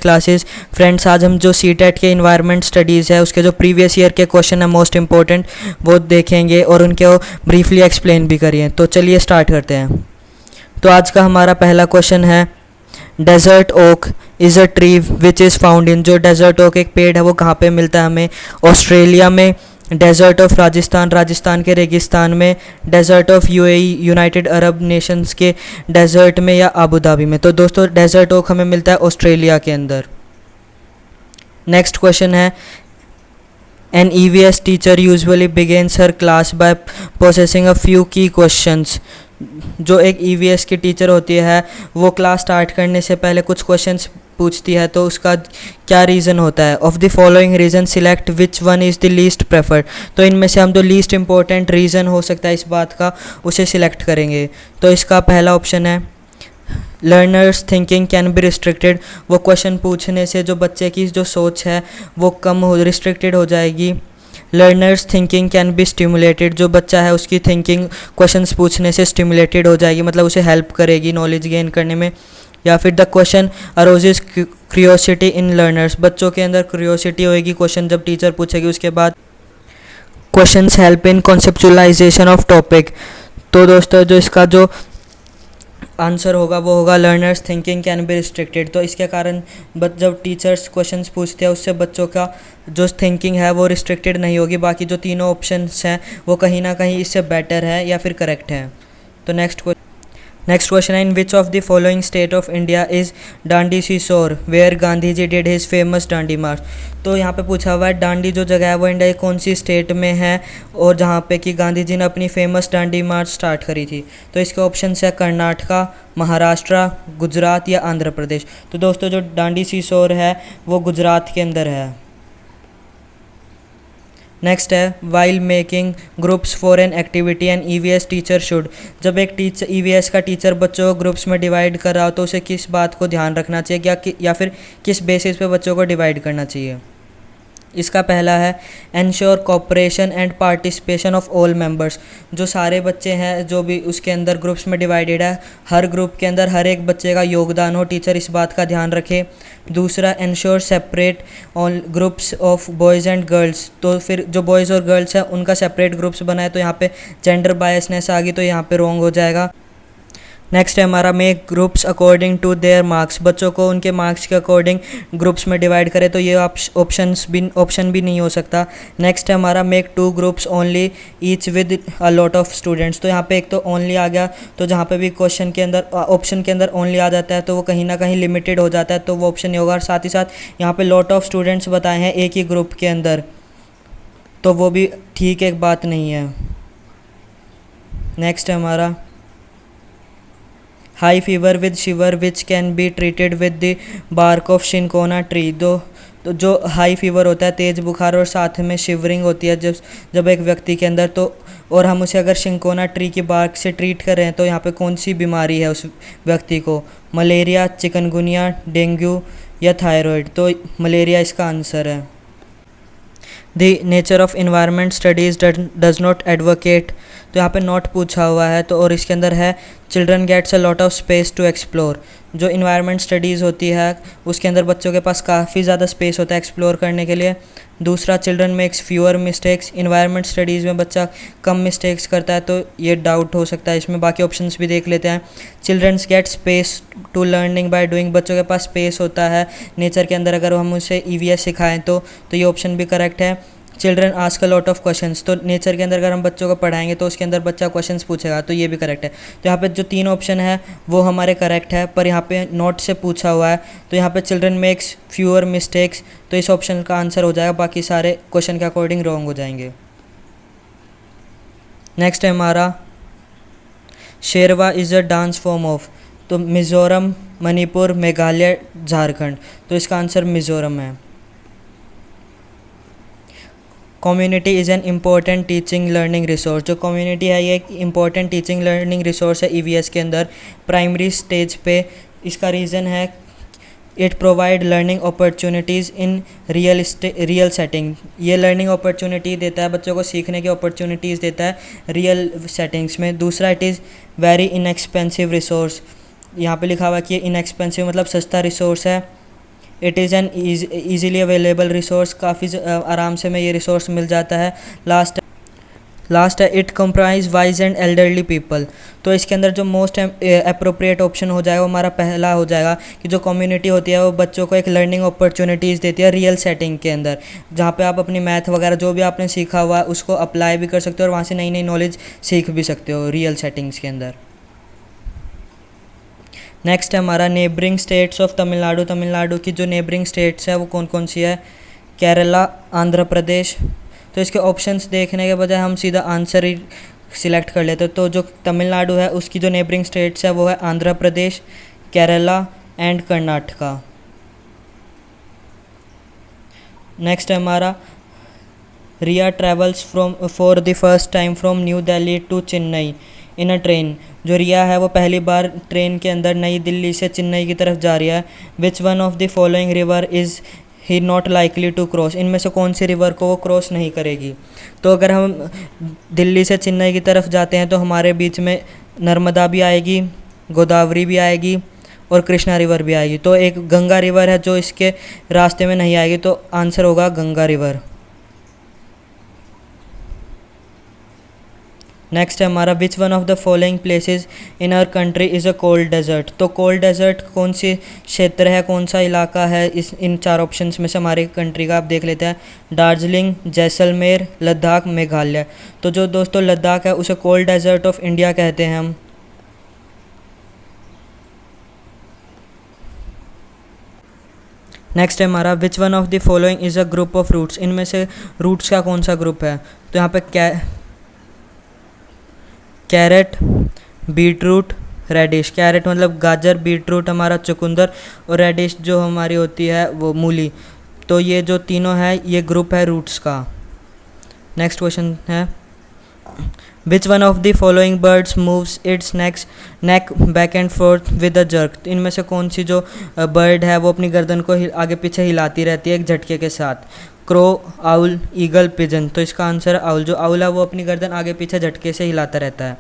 Classes. Friends, आज हम जो सीटेट के इन्वायरमेंट स्टडीज़ है उसके जो प्रीवियस ईयर के क्वेश्चन है मोस्ट इंपॉर्टेंट वो देखेंगे और उनके ब्रीफली एक्सप्लेन भी करिए। तो चलिए स्टार्ट करते हैं। तो आज का हमारा पहला क्वेश्चन है, desert oak is a tree which is found in. जो डेजर्ट ओक एक पेड़ है वो कहाँ पे मिलता है हमें? ऑस्ट्रेलिया में। डेजर्ट ऑफ राजस्थान, राजस्थान के रेगिस्तान में। Desert of UAE, United Arab Nations के डेजर्ट में, या अबू धाबी में। तो दोस्तों डेजर्ट ओक हमें मिलता है ऑस्ट्रेलिया के अंदर। नेक्स्ट क्वेश्चन है, an EVS teacher usually begins हर class by possessing a few key questions. जो एक ईवीएस की टीचर होती है वो क्लास स्टार्ट करने से पहले कुछ क्वेश्चंस पूछती है, तो उसका क्या रीज़न होता है? Of the following reason select which one is the least preferred. तो इनमें से हम जो लीस्ट इंपॉर्टेंट रीज़न हो सकता है इस बात का उसे सिलेक्ट करेंगे। तो इसका पहला ऑप्शन है, learners thinking can be restricted. वो क्वेश्चन पूछने से जो बच्चे की जो सोच है वो कम हो, रिस्ट्रिक्टेड हो जाएगी। Learners thinking can be stimulated. जो बच्चा है उसकी थिंकिंग क्वेश्चंस पूछने से स्टिमुलेटेड हो जाएगी, मतलब उसे हेल्प करेगी नॉलेज गेन करने में। या फिर the question arouses curiosity in learners. बच्चों के अंदर क्यूरियोसिटी होएगी क्वेश्चन जब टीचर पूछेगी उसके बाद। Questions help in conceptualisation of topic. तो दोस्तों जो इसका जो आंसर होगा वो होगा learners thinking can be restricted. तो इसके कारण जब टीचर्स क्वेश्चंस पूछते हैं उससे बच्चों का जो थिंकिंग है वो रिस्ट्रिक्टेड नहीं होगी। बाकी जो तीनों ऑप्शंस हैं वो कहीं ना कहीं इससे बेटर है या फिर करेक्ट है। तो नेक्स्ट क्वेश्चन है, in which of the following state of India is Dandi seashore where Gandhi ji did his famous Dandi march. तो यहाँ पे पूछा हुआ है डांडी जो जगह है वो इंडिया की कौन सी स्टेट में है और जहाँ पे कि गांधी जी ने अपनी फेमस डांडी मार्च स्टार्ट करी थी। तो इसके ऑप्शन है कर्नाटका, महाराष्ट्र, गुजरात या आंध्र प्रदेश। तो दोस्तों जो डांडी सीसोर है वो गुजरात के अंदर है। नेक्स्ट है, while making groups for an activity an EVS teacher should. जब एक ईवीएस का टीचर बच्चों को ग्रुप्स में डिवाइड कर रहा हो तो उसे किस बात को ध्यान रखना चाहिए या फिर किस बेसिस पे बच्चों को डिवाइड करना चाहिए? इसका पहला है, ensure cooperation and participation of all members. जो सारे बच्चे हैं जो भी उसके अंदर ग्रुप्स में डिवाइडेड है, हर ग्रुप के अंदर हर एक बच्चे का योगदान हो, टीचर इस बात का ध्यान रखे। दूसरा, ensure separate all groups of boys and girls. तो फिर जो बॉयज़ और गर्ल्स हैं उनका सेपरेट ग्रुप्स बनाए, तो यहाँ पे जेंडर बायसनेस आ गई तो यहाँ पे रॉन्ग हो जाएगा। नेक्स्ट है हमारा, make groups according to their marks. बच्चों को उनके मार्क्स के अकॉर्डिंग ग्रुप्स में डिवाइड करें, तो ये ऑप्शन भी नहीं हो सकता। नेक्स्ट है हमारा, make two groups only each with a lot of students. तो यहाँ पे एक तो ओनली आ गया, तो जहाँ पे भी क्वेश्चन के अंदर ऑप्शन के अंदर ओनली आ जाता है तो वो कहीं ना कहीं लिमिटेड हो जाता है, तो वो ऑप्शन नहीं होगा। और साथ ही साथ यहाँ पे लॉट ऑफ स्टूडेंट्स बताए हैं एक ही ग्रुप के अंदर, तो वो भी ठीक एक बात नहीं है। नेक्स्ट है हमारा, high fever with shiver which can be treated with the bark of cinchona tree. तो जो हाई फीवर होता है, तेज़ बुखार और साथ में शिवरिंग होती है जब एक व्यक्ति के अंदर, तो और हम उसे अगर शिनकोना ट्री की बार्क से ट्रीट कर रहे हैं तो यहाँ पे कौन सी बीमारी है उस व्यक्ति को? मलेरिया, चिकनगुनिया, डेंगू या थायराइड। तो मलेरिया इसका आंसर है। The nature of environment studies does not advocate. तो यहाँ पे नॉट पूछा हुआ है, तो और इसके अंदर है, children gets a lot of space to explore. जो इन्वायरमेंट स्टडीज़ होती है उसके अंदर बच्चों के पास काफ़ी ज़्यादा स्पेस होता है एक्सप्लोर करने के लिए। दूसरा, children makes fewer mistakes. Environment studies में बच्चा कम मिस्टेक्स करता है, तो ये डाउट हो सकता है इसमें। बाकी ऑप्शंस भी देख लेते हैं। Childrens get space to learning by doing. बच्चों के पास स्पेस होता है नेचर के अंदर अगर हम उसे ईवीएस सिखाएं तो ये ऑप्शन भी करेक्ट है। Children ask a lot of questions. तो नेचर के अंदर अगर हम बच्चों को पढ़ाएंगे तो उसके अंदर बच्चा क्वेश्चंस पूछेगा, तो ये भी करेक्ट है। तो यहाँ पे जो तीन ऑप्शन है वो हमारे करेक्ट है, पर यहाँ पे नॉट से पूछा हुआ है, तो यहाँ पे चिल्ड्रन मेक्स फ्यूअर मिस्टेक्स, तो इस ऑप्शन का आंसर हो जाएगा। बाकी सारे क्वेश्चन के अकॉर्डिंग रॉन्ग हो जाएंगे। नेक्स्ट है हमारा, शेरवा is a dance form of. तो मिज़ोरम, मणिपुर, मेघालय, झारखंड। तो इसका आंसर मिज़ोरम है। Community is an important teaching learning resource. जो कम्युनिटी है ये एक इम्पॉर्टेंट टीचिंग लर्निंग रिसोर्स है ईवीएस के अंदर प्राइमरी स्टेज पे। इसका रीज़न है, it provide learning opportunities in real setting. ये लर्निंग अपॉर्चुनिटी देता है, बच्चों को सीखने की अपॉर्चुनिटीज़ देता है रियल सेटिंग्स में। दूसरा, it is very inexpensive resource. यहाँ पे लिखा हुआ कि ये इनएक्सपेंसिव मतलब सस्ता रिसोर्स है। It is an easily available resource, काफ़ी आराम से में ये रिसोर्स मिल जाता है। लास्ट है it comprise wise and elderly people. तो इसके अंदर जो मोस्ट अप्रोप्रिएट ऑप्शन हो जाएगा वो हमारा पहला हो जाएगा कि जो कम्युनिटी होती है वो बच्चों को एक लर्निंग अपॉर्चुनिटीज़ देती है रियल सेटिंग के अंदर, जहाँ पे आप अपनी मैथ वगैरह जो भी आपने सीखा हुआ है उसको अप्लाई भी कर सकते हो और वहाँ से नई नई नॉलेज सीख भी सकते हो रियल सेटिंग्स के अंदर। नेक्स्ट है हमारा neighbouring states of Tamil Nadu. Tamil Nadu की जो नेबरिंग स्टेट्स है वो कौन कौन सी है? केरला, आंध्र प्रदेश। तो इसके ऑप्शंस देखने के बजाय हम सीधा आंसर ही सिलेक्ट कर लेते हैं। तो जो तमिलनाडु है उसकी जो नेबरिंग स्टेट्स है वो है आंध्र प्रदेश, केरला एंड कर्नाटका। नेक्स्ट है हमारा Riya travels for the first time from New Delhi to Chennai in a train. जो रिया है वो पहली बार ट्रेन के अंदर नई दिल्ली से चेन्नई की तरफ जा रही है। Which one of the following river is he not likely to cross. इनमें से कौन सी रिवर को वो क्रॉस नहीं करेगी? तो अगर हम दिल्ली से चेन्नई की तरफ जाते हैं तो हमारे बीच में नर्मदा भी आएगी, गोदावरी भी आएगी और कृष्णा रिवर भी आएगी। तो एक गंगा रिवर है जो इसके रास्ते में नहीं आएगी, तो आंसर होगा गंगा रिवर। नेक्स्ट है हमारा which one of the following places in our country is a cold desert. तो कोल्ड डेजर्ट कौन सी क्षेत्र है, कौन सा इलाका है इस इन चार ऑप्शंस में से हमारी कंट्री का? आप देख लेते हैं, दार्जिलिंग, जैसलमेर, लद्दाख, मेघालय। तो जो दोस्तों लद्दाख है उसे कोल्ड डेजर्ट ऑफ इंडिया कहते हैं हम। नेक्स्ट है हमारा which one of the following is a group of roots. इनमें से रूट्स का कौन सा ग्रुप है? तो यहाँ पे कैरेट, बीटरूट, रेडिश। कैरेट मतलब गाजर, बीटरूट हमारा चुकंदर और रेडिश जो हमारी होती है वो मूली। तो ये जो तीनों है ये ग्रुप है रूट्स का। नेक्स्ट क्वेश्चन है which one of the following birds moves it's neck back and fourth with a jerk. तो इनमें से कौन सी जो बर्ड है वो अपनी गर्दन को आगे पीछे हिलाती रहती है एक झटके के साथ? Crow, owl, eagle, pigeon. तो इसका आंसर है आउल। जो आउल है वो अपनी गर्दन आगे पीछे झटके से हिलाता रहता है।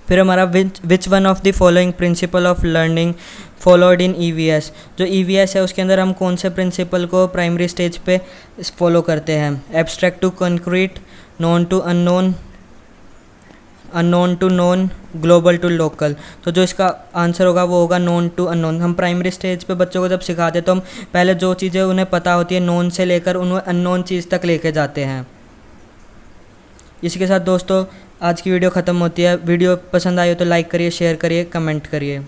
फिर हमारा which one of the following principle of learning followed in EVS. जो ईवीएस है उसके अंदर हम कौन से प्रिंसिपल को प्राइमरी स्टेज पे फॉलो करते हैं? Abstract to concrete, known to unknown, unknown to known, global to local. तो जो इसका आंसर होगा वो होगा नोन टू अननोन। हम प्राइमरी स्टेज पे बच्चों को जब सिखाते हैं तो हम पहले जो चीज़ें उन्हें पता होती है नोन से लेकर उन्हें अननोन चीज़ तक लेके जाते हैं। इसके साथ दोस्तों आज की वीडियो ख़त्म होती है। वीडियो पसंद आई हो तो लाइक करिए, शेयर करिए, कमेंट करिए।